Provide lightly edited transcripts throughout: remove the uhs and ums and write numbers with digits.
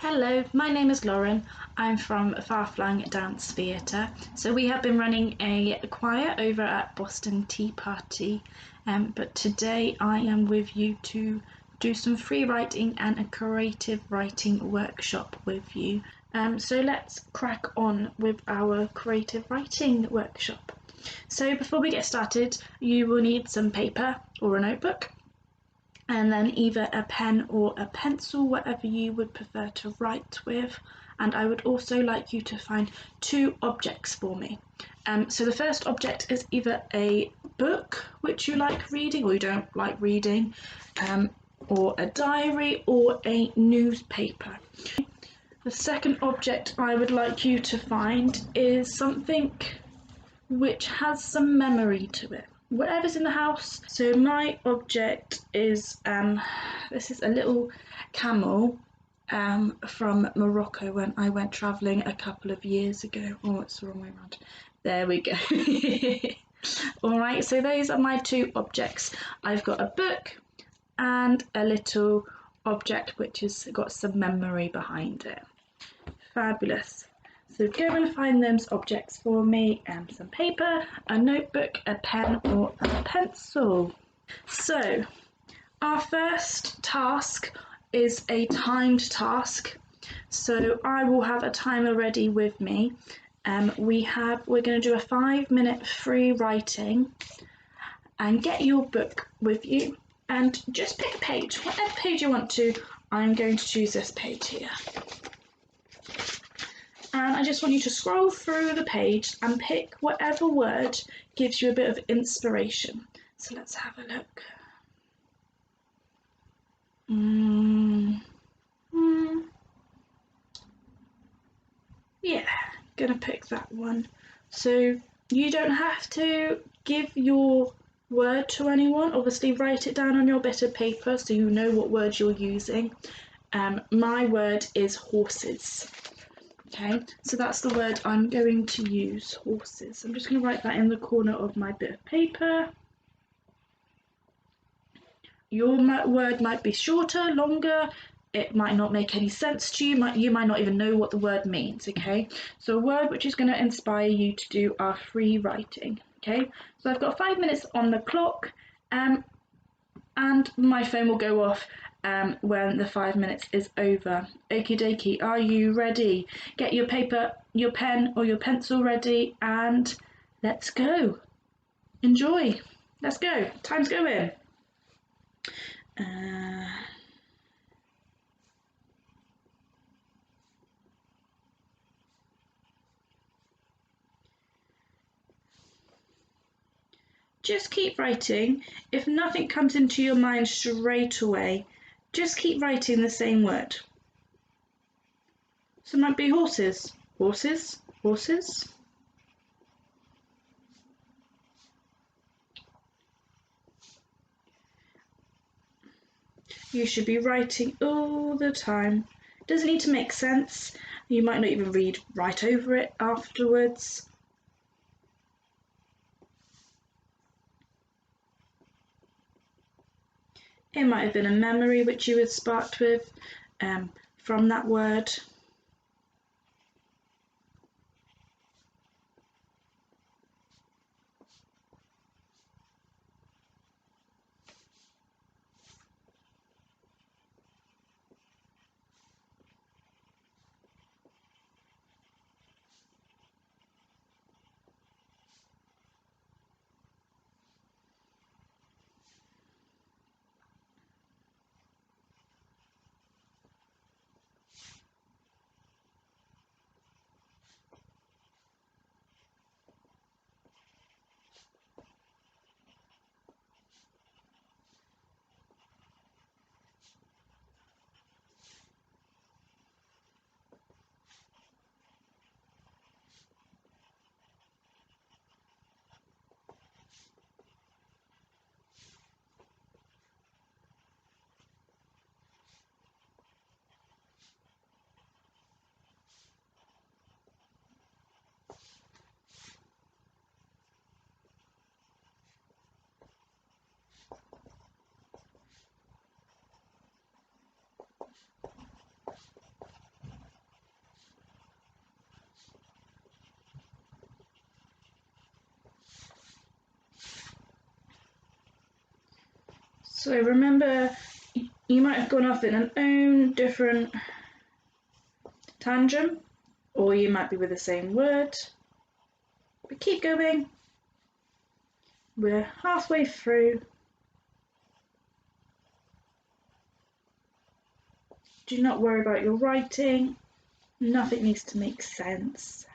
Hello, my name is Lauren. I'm from Far Flung Dance Theatre. So we have been running a choir over at Boston Tea Party, but today I am with you to do some free writing and a creative writing workshop with you. So let's crack on with our creative writing workshop. So before we get started, you will need some paper or a notebook, and then either a pen or a pencil, whatever you would prefer to write with. And I would also like you to find two objects for me. So the first object is either a book which you like reading or you don't like reading, or a diary or a newspaper. The second object I would like you to find is something which has some memory to it. Whatever's in the house. So my object is this is a little camel from Morocco when I went travelling a couple of years ago. Oh, it's the wrong way around. There we go. Alright, so those are my two objects. I've got a book and a little object which has got some memory behind it. Fabulous. So go and find those objects for me, some paper, a notebook, a pen or a pencil. So our first task is a timed task. So I will have a timer ready with me. We're going to do a 5-minute free writing, and get your book with you and just pick a page, whatever page you want to. I'm going to choose this page here. And I just want you to scroll through the page and pick whatever word gives you a bit of inspiration. So let's have a look. Yeah, gonna pick that one. So you don't have to give your word to anyone. Obviously write it down on your bit of paper so you know what word you're using. My word is horses. Okay, so that's the word I'm going to use, horses. I'm just going to write that in the corner of my bit of paper. Your word might be shorter, longer, it might not make any sense to you, you might not even know what the word means, okay? So a word which is going to inspire you to do our free writing, okay? So I've got 5 minutes on the clock, and my phone will go off when the 5 minutes is over. Okie dokie, are you ready? Get your paper, your pen or your pencil ready, and let's go. Enjoy. Let's go. Time's going. Just keep writing. If nothing comes into your mind straight away, just keep writing the same word. So it might be horses, horses, horses. You should be writing all the time. Doesn't need to make sense. You might not even read right over it afterwards. It might have been a memory which you were sparked with from that word. So remember, you might have gone off in an own different tangent, or you might be with the same word. But keep going. We're halfway through. Do not worry about your writing. Nothing needs to make sense.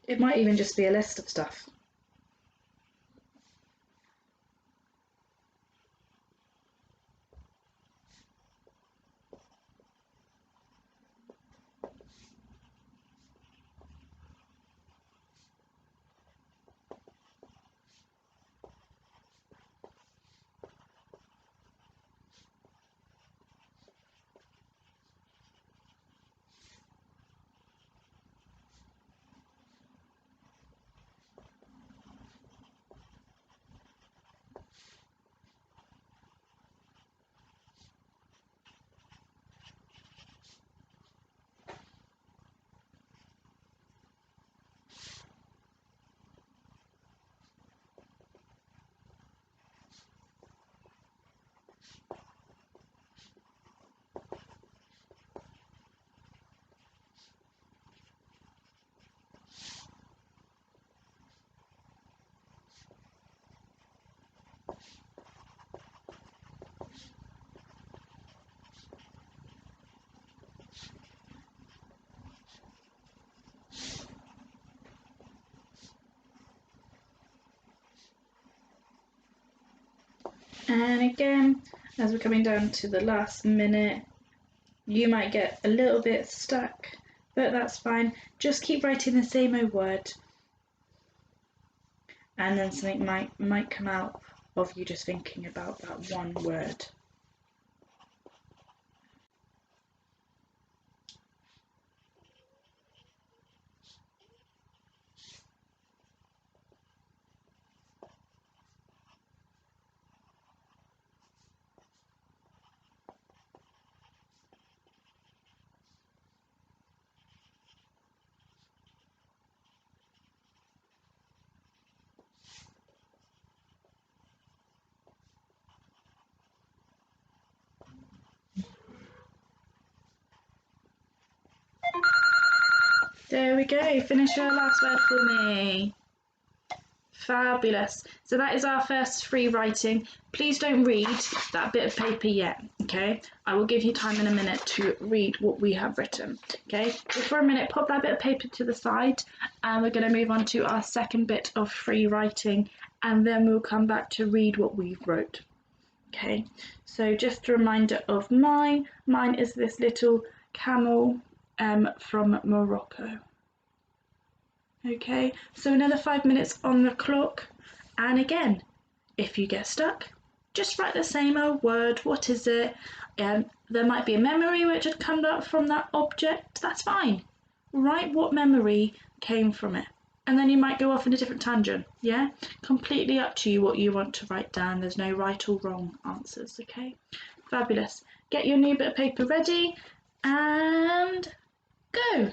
It might even just be a list of stuff. And again, as we're coming down to the last minute, you might get a little bit stuck, but that's fine. Just keep writing the same old word, and then something might come out of you just thinking about that one word. There we go, finish your last word for me. Fabulous. So that is our first free writing. Please don't read that bit of paper yet, okay? I will give you time in a minute to read what we have written, okay? Just for a minute, pop that bit of paper to the side, and we're going to move on to our second bit of free writing, and then we'll come back to read what we wrote, okay? So just a reminder of mine. Mine is this little camel from Morocco. Okay, so another 5 minutes on the clock, and again, if you get stuck, just write the same old word. What is it? There might be a memory which had come up from that object. That's fine. Write what memory came from it, and then you might go off in a different tangent. Yeah, completely up to you what you want to write down. There's no right or wrong answers. Okay, fabulous. Get your new bit of paper ready and go.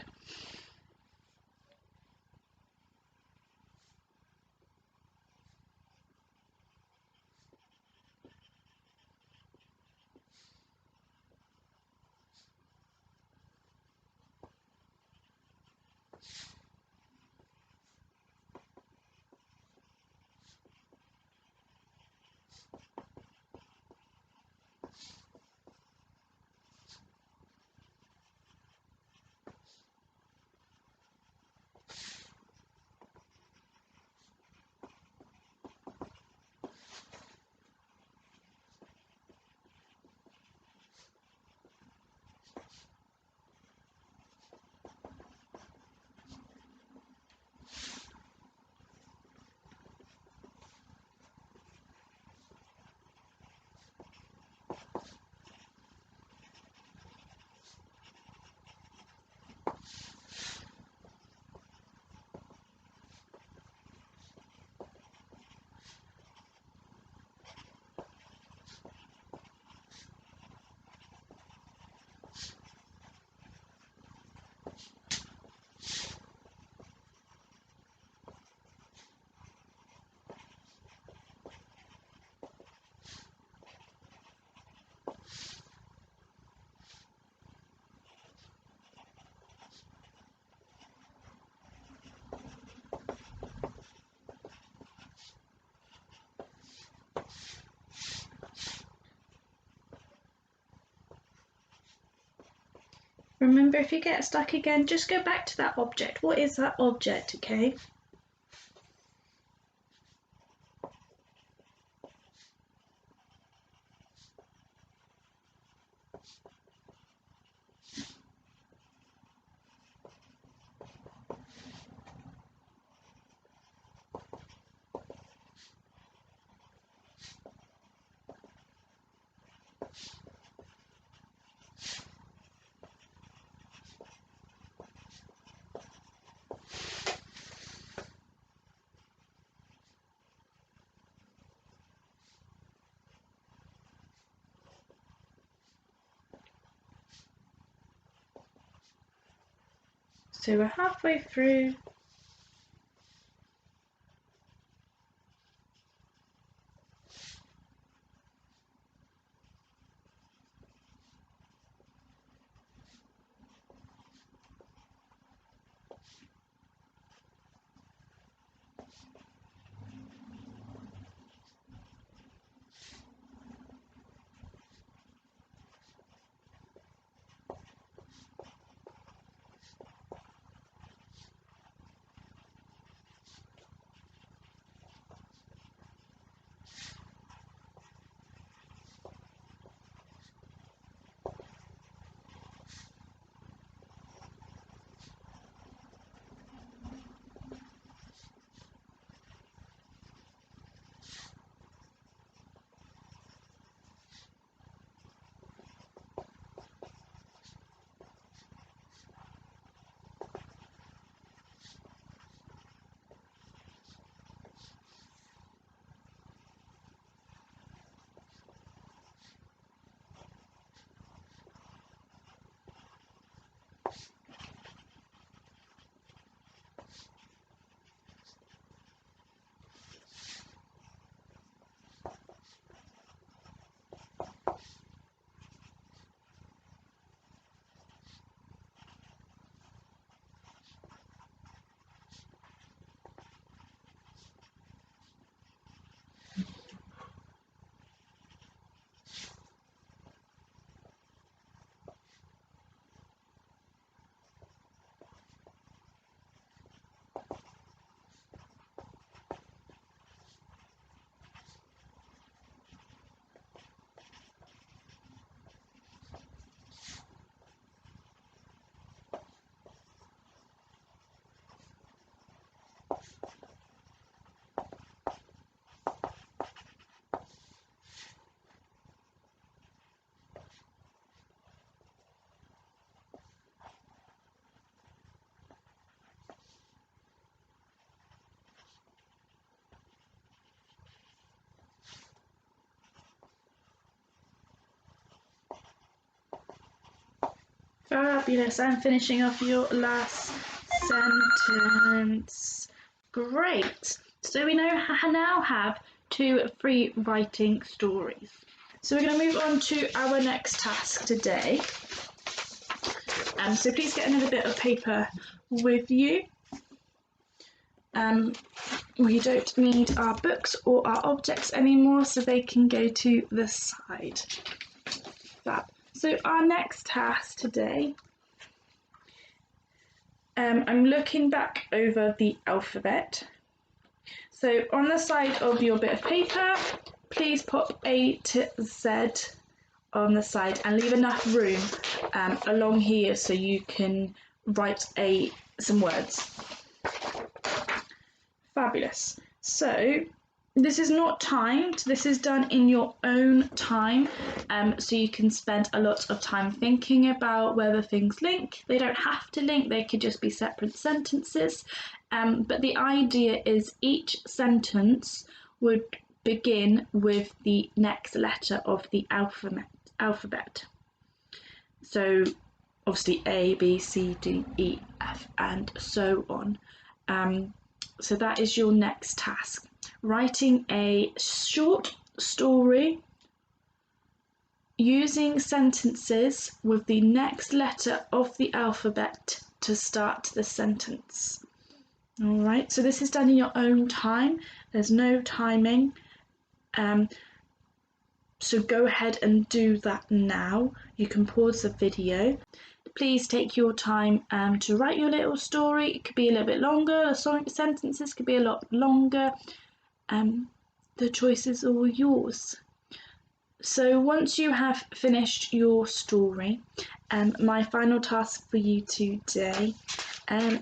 Remember, if you get stuck again, just go back to that object. What is that object, okay? So we're halfway through. Fabulous, I'm finishing off your last sentence. Great. So we now have 2 free writing stories. So we're going to move on to our next task today. So please get another bit of paper with you. We don't need our books or our objects anymore, so they can go to the side. Fab. So our next task today, I'm looking back over the alphabet. So on the side of your bit of paper, please pop A to Z on the side and leave enough room along here so you can write some words. Fabulous. So this is not timed, this is done in your own time, so you can spend a lot of time thinking about whether things link. They don't have to link, they could just be separate sentences, but the idea is each sentence would begin with the next letter of the alphabet. So obviously A, B, C, D, E, F, and so on. So that is your next task. Writing a short story using sentences with the next letter of the alphabet to start the sentence. All right, so this is done in your own time. There's no timing. So go ahead and do that now. You can pause the video. Please take your time to write your little story. It could be a little bit longer, the sentences could be a lot longer. The choice is all yours. So once you have finished your story, my final task for you today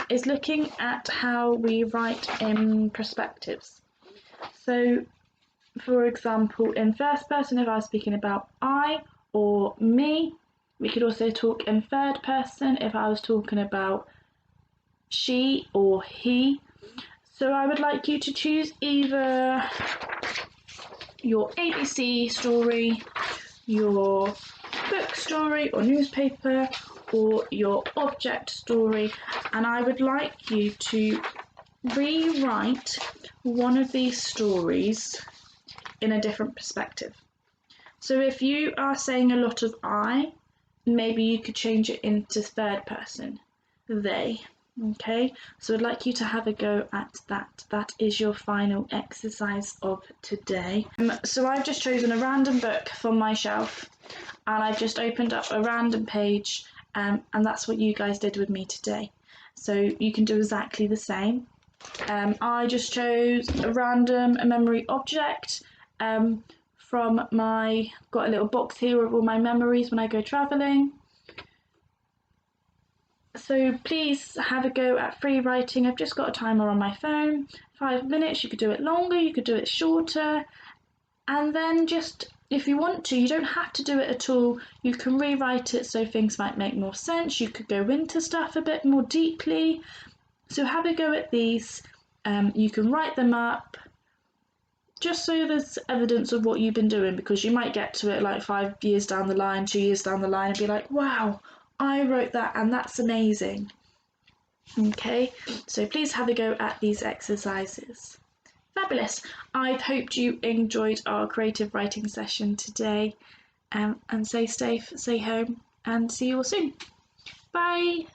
is looking at how we write in perspectives. So, for example, in first person, if I was speaking about I or me, we could also talk in third person if I was talking about she or he. So I would like you to choose either your ABC story, your book story or newspaper, or your object story, and I would like you to rewrite one of these stories in a different perspective. So if you are saying a lot of I, maybe you could change it into third person, they. Okay, so I'd like you to have a go at that. That is your final exercise of today. So I've just chosen a random book from my shelf, and I've just opened up a random page, and that's what you guys did with me today. So you can do exactly the same. I just chose a random memory object from got a little box here of all my memories when I go travelling. So please have a go at free writing. I've just got a timer on my phone, 5 minutes. You could do it longer, you could do it shorter, and then just, if you want to, you don't have to do it at all. You can rewrite it so things might make more sense. You could go into stuff a bit more deeply. So have a go at these. You can write them up just so there's evidence of what you've been doing, because you might get to it like 5 years down the line, 2 years down the line, and be like, wow, I wrote that and that's amazing. Okay, so please have a go at these exercises. Fabulous. I hoped you enjoyed our creative writing session today, and stay safe, stay home, and see you all soon. Bye.